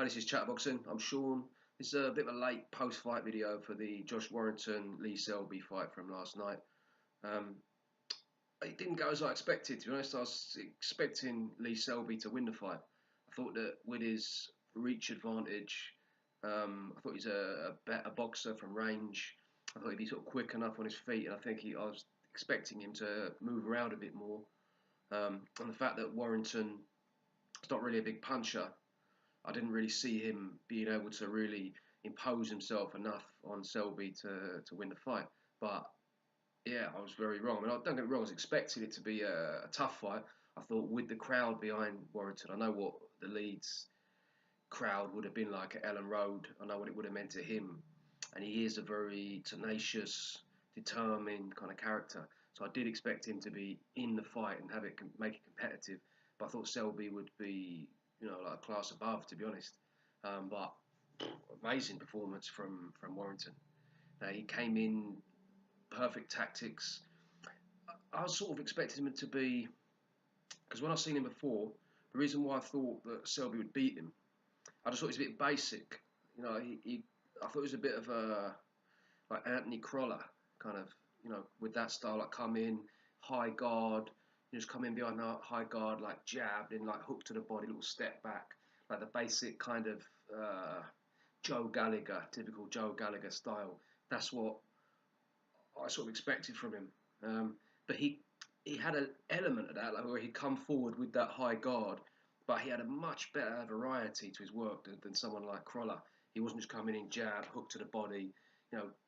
Hi, this is Chatterboxing. I'm Sean. This is a bit of a late post-fight video for the Josh Warrington Lee Selby fight from last night. Um, it didn't go as I expected, to be honest. I was expecting Lee Selby to win the fight. I thought that with his reach advantage, I thought he's a better boxer from range. I thought he'd be sort of quick enough on his feet, and I was expecting him to move around a bit more. And the fact that Warrington is not really a big puncher, I didn't really see him being able to really impose himself enough on Selby to win the fight. But yeah, I was very wrong. I mean, don't get me wrong, I was expecting it to be a tough fight. I thought with the crowd behind Warrington, I know what the Leeds crowd would have been like at Ellen Road. I know what it would have meant to him. And he is a very tenacious, determined kind of character. So I did expect him to be in the fight and have it make it competitive. But I thought Selby would be, like a class above, to be honest. But amazing performance from Warrington. He came in perfect tactics. I was sort of expecting him to be, because when I seen him before, the reason why I thought that Selby would beat him, I just thought he was a bit basic. I thought he was a bit of a like Anthony Crolla kind of, with that style, like come in high guard, just come in behind the high guard, like jab, then like hook to the body, little step back, like the basic kind of Joe Gallagher, typical Joe Gallagher style. That's what I sort of expected from him. But he had an element of that, like where he'd come forward with that high guard, but he had a much better variety to his work than someone like Crolla. He wasn't just coming in jab, hook to the body,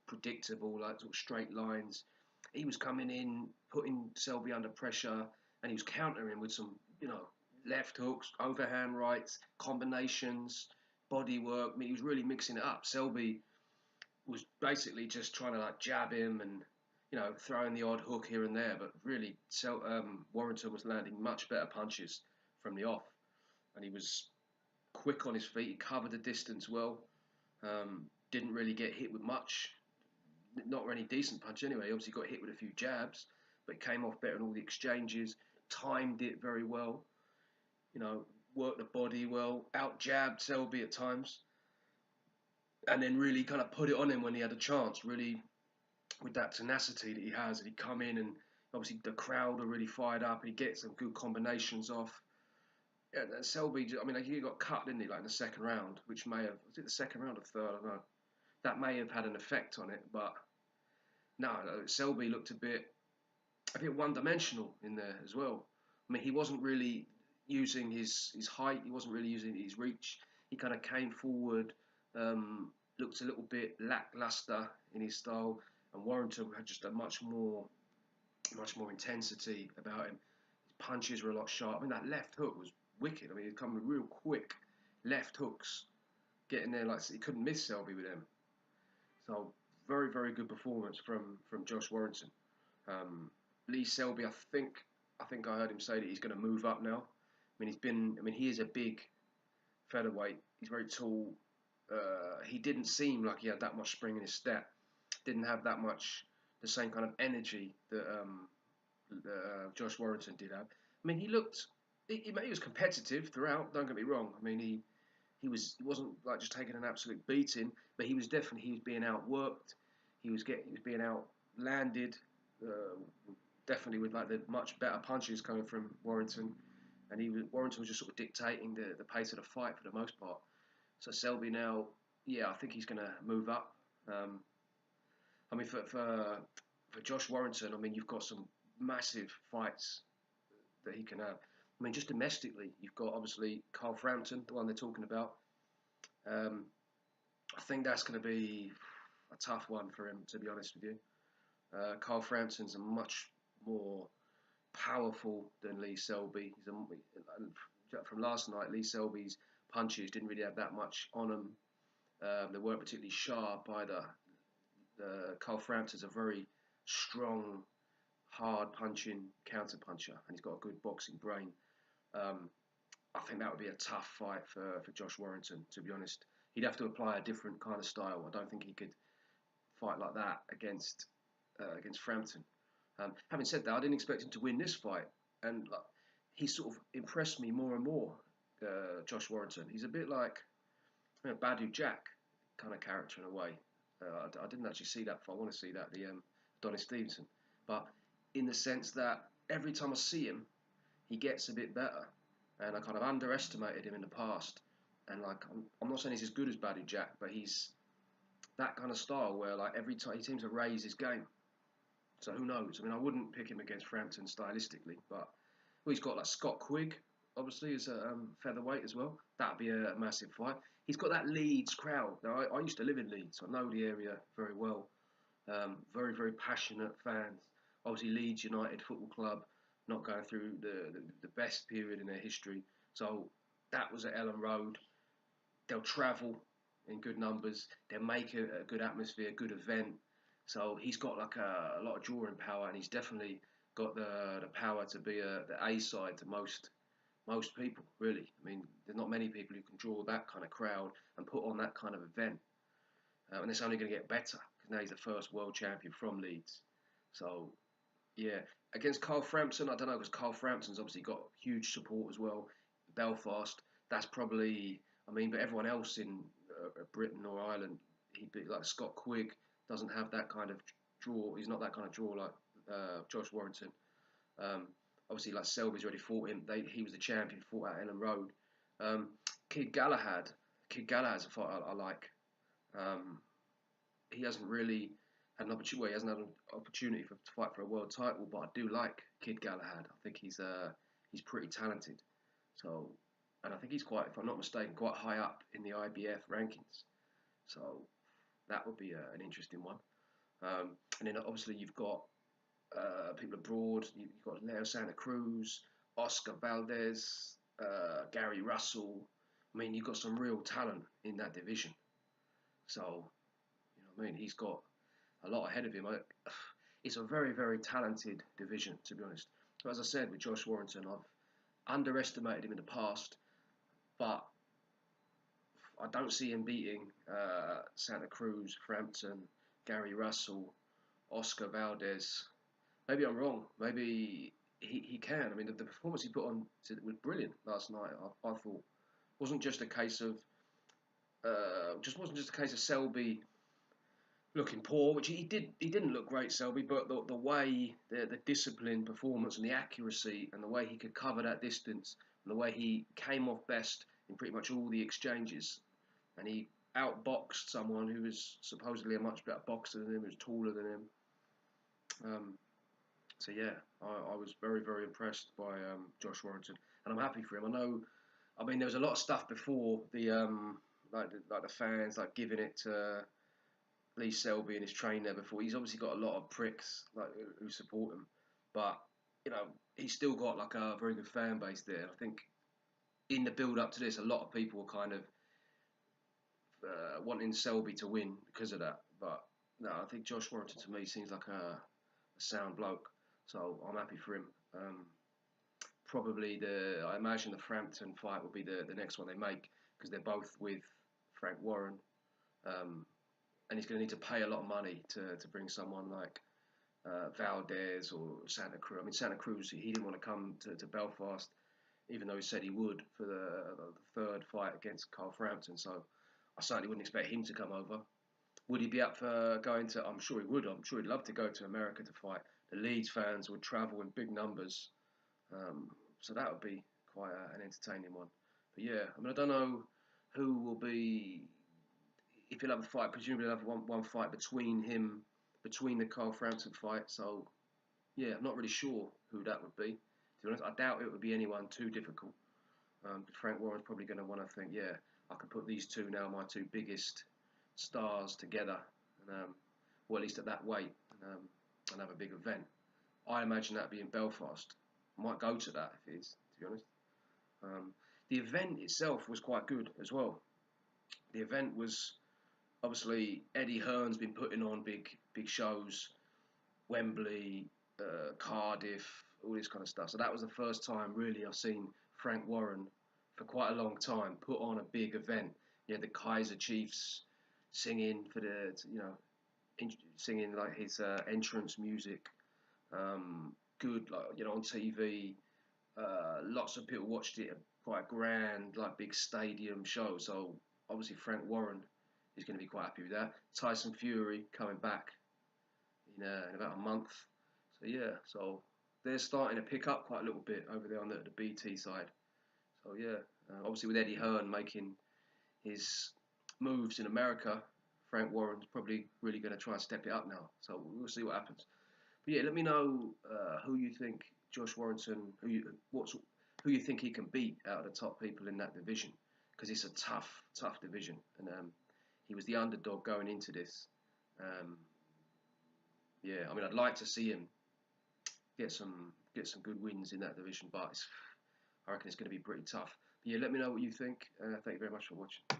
predictable, like sort of straight lines. He was coming in, putting Selby under pressure, and he was countering with some, left hooks, overhand rights, combinations, body work. I mean, he was really mixing it up. Selby was basically just trying to like jab him and throwing the odd hook here and there, but really, Warrington was landing much better punches from the off, and he was quick on his feet. He covered the distance well. Didn't really get hit with much, not really decent punch anyway. He obviously got hit with a few jabs, but came off better in all the exchanges. Timed it very well. Worked the body well. Out jabbed Selby at times, and then really kind of put it on him when he had a chance. Really, with that tenacity that he has, and he'd come in and obviously the crowd are really fired up, and he gets some good combinations off. Yeah, and Selby, I mean, he got cut, didn't he, like in the second round, which may have, was it the second round or third? I don't know. That may have had an effect on it, but no, Selby looked a bit one-dimensional in there as well. I mean, he wasn't really using his height, he wasn't really using his reach. He kind of came forward, looked a little bit lackluster in his style, and Warrington had just a much more intensity about him. His punches were a lot sharp. I mean, that left hook was wicked. I mean, he'd come with real quick left hooks, getting there like he couldn't miss Selby with them. So very, very good performance from Josh Warrington. Lee Selby, I think I heard him say that he's going to move up now. He is a big featherweight. He's very tall. He didn't seem like he had that much spring in his step. Didn't have that much the same kind of energy that Josh Warrington did have. I mean, he was competitive throughout. Don't get me wrong. I mean, he wasn't like just taking an absolute beating, but he was being outworked. He was being outlanded. Definitely with like the much better punches coming from Warrington, and Warrington was just sort of dictating the pace of the fight for the most part. So Selby now, yeah, I think he's going to move up. I mean, for Josh Warrington, I mean, you've got some massive fights that he can have. I mean, just domestically, you've got obviously Carl Frampton, the one they're talking about. I think that's going to be a tough one for him, to be honest with you. Carl Frampton's a much more powerful than Lee Selby. From last night, Lee Selby's punches didn't really have that much on them. They weren't particularly sharp either. Carl Frampton's a very strong, hard punching counter puncher, and he's got a good boxing brain. I think that would be a tough fight for Josh Warrington, to be honest. He'd have to apply a different kind of style. I don't think he could fight like that against Frampton. Having said that, I didn't expect him to win this fight, and he sort of impressed me more and more. Josh Warrington, he's a bit like Badu Jack kind of character in a way. I didn't actually see that. I want to see that the Donny Stevenson, but in the sense that every time I see him, he gets a bit better, and I kind of underestimated him in the past. And like I'm not saying he's as good as Badu Jack, but he's that kind of style where like every time he seems to raise his game. So who knows? I mean, I wouldn't pick him against Frampton stylistically, but well, he's got like Scott Quigg, obviously, as a featherweight as well. That'd be a massive fight. He's got that Leeds crowd. Now, I used to live in Leeds, so I know the area very well. Very, very passionate fans. Obviously, Leeds United Football Club not going through the best period in their history. So that was at Ellen Road. They'll travel in good numbers. They'll make a good atmosphere, a good event. So he's got like a lot of drawing power, and he's definitely got the power to be the A side to most people. Really, I mean, there's not many people who can draw that kind of crowd and put on that kind of event, and it's only going to get better because now he's the first world champion from Leeds. So yeah, against Carl Frampton, I don't know because Carl Frampton's obviously got huge support as well. Belfast, that's probably, I mean, but everyone else in Britain or Ireland, he'd be like Scott Quigg doesn't have that kind of draw. He's not that kind of draw like Josh Warrington. Um, Obviously, like Selby's already fought him. He was the champion, fought at Ellen Road. Um, Kid Galahad, Kid Galahad's a fight I like. Um, he hasn't really had an opportunity. Well, he hasn't had an opportunity to fight for a world title, but I do like Kid Galahad. I think he's pretty talented. So, and I think he's quite, if I'm not mistaken, quite high up in the IBF rankings. So that would be an interesting one. And then obviously you've got people abroad. You've got Leo Santa Cruz, Oscar Valdez, Gary Russell. I mean, you've got some real talent in that division. So, you know what I mean? He's got a lot ahead of him. It's a very, very talented division, to be honest. But as I said, with Josh Warrington, I've underestimated him in the past, but I don't see him beating Santa Cruz, Frampton, Gary Russell, Oscar Valdez. Maybe I'm wrong. Maybe he can. I mean, the performance he put on was brilliant last night. I thought wasn't just a case of wasn't just a case of Selby looking poor, which he did. He didn't look great, Selby, but the way the discipline, performance, and the accuracy, and the way he could cover that distance, and the way he came off best in pretty much all the exchanges, and he outboxed someone who was supposedly a much better boxer than him, who was taller than him. So yeah, I was very, very impressed by Josh Warrington, and I'm happy for him. I mean, there was a lot of stuff before like the fans like giving it to Lee Selby and his trainer before. He's obviously got a lot of pricks like who support him, but you know he's still got like a very good fan base there. I think in the build up to this, a lot of people were kind of wanting Selby to win because of that. But no, I think Josh Warrington to me seems like a sound bloke, so I'm happy for him. Probably I imagine the Frampton fight will be the next one they make because they're both with Frank Warren. And he's going to need to pay a lot of money to bring someone like Valdez or Santa Cruz. I mean, Santa Cruz, he didn't want to come to Belfast, even though he said he would for the third fight against Carl Frampton. So I certainly wouldn't expect him to come over. Would he be up for going to? I'm sure he would. I'm sure he'd love to go to America to fight. The Leeds fans would travel in big numbers. So that would be quite an entertaining one. But yeah, I mean, I don't know who will be. If he'll have a fight, presumably he'll have one fight between the Carl Frampton fight. So yeah, I'm not really sure who that would be. To be honest, I doubt it would be anyone too difficult. Frank Warren's probably going to want to think, yeah, I can put these two now, my two biggest stars together, and, or at least at that weight, and have a big event. I imagine that'd be in Belfast. I might go to that if it is, to be honest. The event itself was quite good as well. The event was obviously Eddie Hearn's been putting on big shows, Wembley, Cardiff, all this kind of stuff. So that was the first time really I've seen Frank Warren for quite a long time put on a big event. You know, the Kaiser Chiefs singing for singing like his entrance music. Good, like on TV. Lots of people watched it. Quite a grand, like big stadium show. So obviously Frank Warren is going to be quite happy with that. Tyson Fury coming back in about a month. So yeah, so they're starting to pick up quite a little bit over there on the BT side. So yeah, obviously with Eddie Hearn making his moves in America, Frank Warren's probably really going to try and step it up now. So we'll see what happens. But yeah, let me know who you think Josh Warrington, who you think he can beat out of the top people in that division, because it's a tough division, and he was the underdog going into this. Um, yeah, I mean, I'd like to see him get some good wins in that division, but I reckon it's going to be pretty tough. But yeah, let me know what you think. Thank you very much for watching.